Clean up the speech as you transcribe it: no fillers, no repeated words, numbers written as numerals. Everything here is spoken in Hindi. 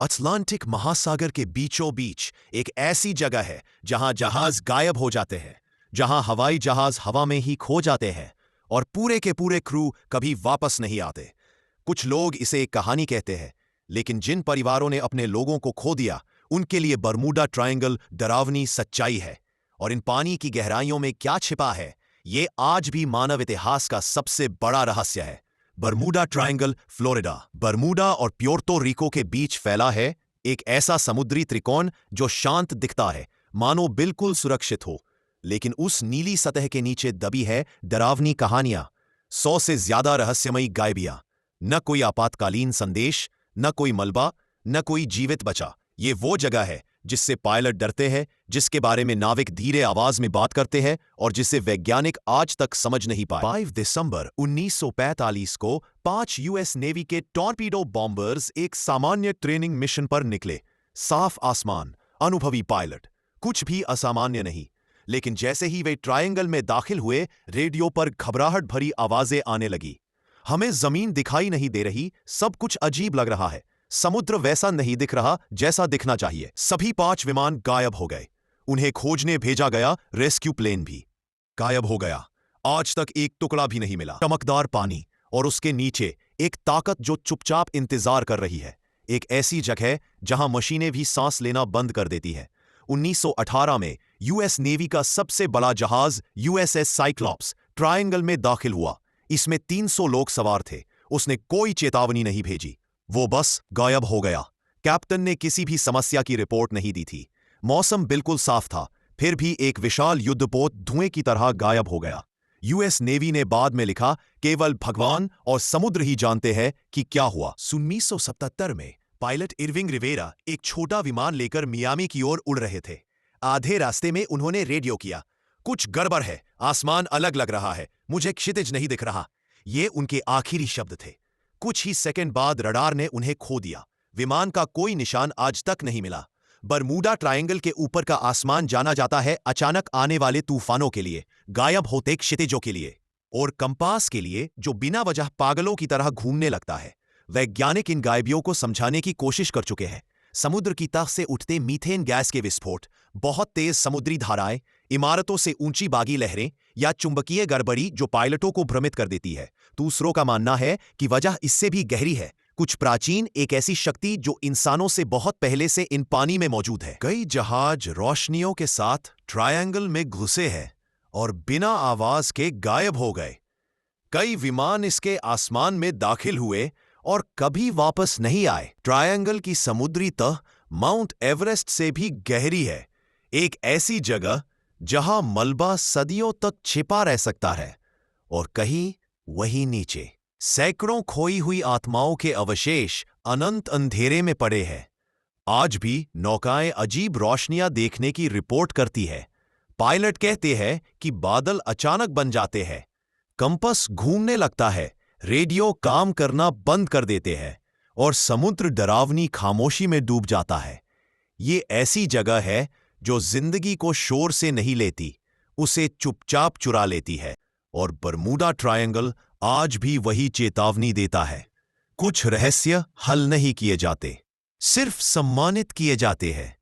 अटलांटिक महासागर के बीचों बीच एक ऐसी जगह है जहां जहाज गायब हो जाते हैं, जहां हवाई जहाज हवा में ही खो जाते हैं और पूरे के पूरे क्रू कभी वापस नहीं आते। कुछ लोग इसे एक कहानी कहते हैं, लेकिन जिन परिवारों ने अपने लोगों को खो दिया, उनके लिए बरमूडा ट्रायंगल डरावनी सच्चाई है। और इन पानी की गहराइयों में क्या छिपा है, ये आज भी मानव इतिहास का सबसे बड़ा रहस्य है। बरमूडा ट्रायंगल फ्लोरिडा, बरमूडा और प्योर्तो रिको के बीच फैला है, एक ऐसा समुद्री त्रिकोण जो शांत दिखता है, मानो बिल्कुल सुरक्षित हो, लेकिन उस नीली सतह के नीचे दबी है डरावनी कहानियां, 100 से ज्यादा रहस्यमयी गायबियां। न कोई आपातकालीन संदेश, न कोई मलबा, न कोई जीवित बचा। ये वो जगह है जिससे पायलट डरते हैं, जिसके बारे में नाविक धीरे आवाज में बात करते हैं और जिसे वैज्ञानिक आज तक समझ नहीं पाए। 5 दिसंबर 1945 को 5 यूएस नेवी के टॉर्पीडो बॉम्बर्स एक सामान्य ट्रेनिंग मिशन पर निकले। साफ आसमान, अनुभवी पायलट, कुछ भी असामान्य नहीं। लेकिन जैसे ही वे ट्रायंगल में दाखिल हुए, रेडियो पर घबराहट भरी आवाजें आने लगी। हमें जमीन दिखाई नहीं दे रही, सब कुछ अजीब लग रहा है, समुद्र वैसा नहीं दिख रहा जैसा दिखना चाहिए। सभी 5 विमान गायब हो गए। उन्हें खोजने भेजा गया रेस्क्यू प्लेन भी गायब हो गया। आज तक एक टुकड़ा भी नहीं मिला। चमकदार पानी और उसके नीचे एक ताकत जो चुपचाप इंतजार कर रही है, एक ऐसी जगह जहां मशीनें भी सांस लेना बंद कर देती है। 1918 में यूएस नेवी का सबसे बड़ा जहाज यूएसएस साइक्लॉप्स ट्रायंगल में दाखिल हुआ। इसमें 300 लोग सवार थे। उसने कोई चेतावनी नहीं भेजी, वो बस गायब हो गया। कैप्टन ने किसी भी समस्या की रिपोर्ट नहीं दी थी। मौसम बिल्कुल साफ था, फिर भी एक विशाल युद्धपोत धुएं की तरह गायब हो गया। यूएस नेवी ने बाद में लिखा, केवल भगवान और समुद्र ही जानते हैं कि क्या हुआ। 1977 में पायलट इरविंग रिवेरा एक छोटा विमान लेकर मियामी की ओर उड़ रहे थे। आधे रास्ते में उन्होंने रेडियो किया, कुछ गड़बड़ है, आसमान अलग लग रहा है, मुझे क्षितिज नहीं दिख रहा। ये उनके आखिरी शब्द थे। कुछ ही सेकंड बाद रडार ने उन्हें खो दिया। विमान का कोई निशान आज तक नहीं मिला। बरमूडा ट्रायंगल के ऊपर का आसमान जाना जाता है अचानक आने वाले तूफानों के लिए, गायब होते क्षितिजों के लिए और कंपास के लिए जो बिना वजह पागलों की तरह घूमने लगता है। वैज्ञानिक इन गायबियों को समझाने की कोशिश कर चुके हैं। समुद्र की तह से उठते मीथेन गैस के विस्फोट, बहुत तेज समुद्री धाराएं, इमारतों से ऊंची बागी लहरें या चुंबकीय गड़बड़ी जो पायलटों को भ्रमित कर देती है। दूसरों का मानना है कि वजह इससे भी गहरी है, कुछ प्राचीन, एक ऐसी शक्ति जो इंसानों से बहुत पहले से इन पानी में मौजूद है। कई जहाज रोशनियों के साथ ट्रायंगल में घुसे हैं और बिना आवाज के गायब हो गए। कई विमान इसके आसमान में दाखिल हुए और कभी वापस नहीं आए। ट्रायंगल की समुद्री तह माउंट एवरेस्ट से भी गहरी है, एक ऐसी जगह जहां मलबा सदियों तक छिपा रह सकता है और कहीं वहीं नीचे सैकड़ों खोई हुई आत्माओं के अवशेष अनंत अंधेरे में पड़े हैं। आज भी नौकाएं अजीब रोशनियां देखने की रिपोर्ट करती है। पायलट कहते हैं कि बादल अचानक बन जाते हैं, कंपास घूमने लगता है, रेडियो काम करना बंद कर देते हैं और समुद्र डरावनी खामोशी में डूब जाता है। ये ऐसी जगह है जो जिंदगी को शोर से नहीं लेती, उसे चुपचाप चुरा लेती है। और बरमूडा ट्रायंगल आज भी वही चेतावनी देता है, कुछ रहस्य हल नहीं किए जाते, सिर्फ सम्मानित किए जाते हैं।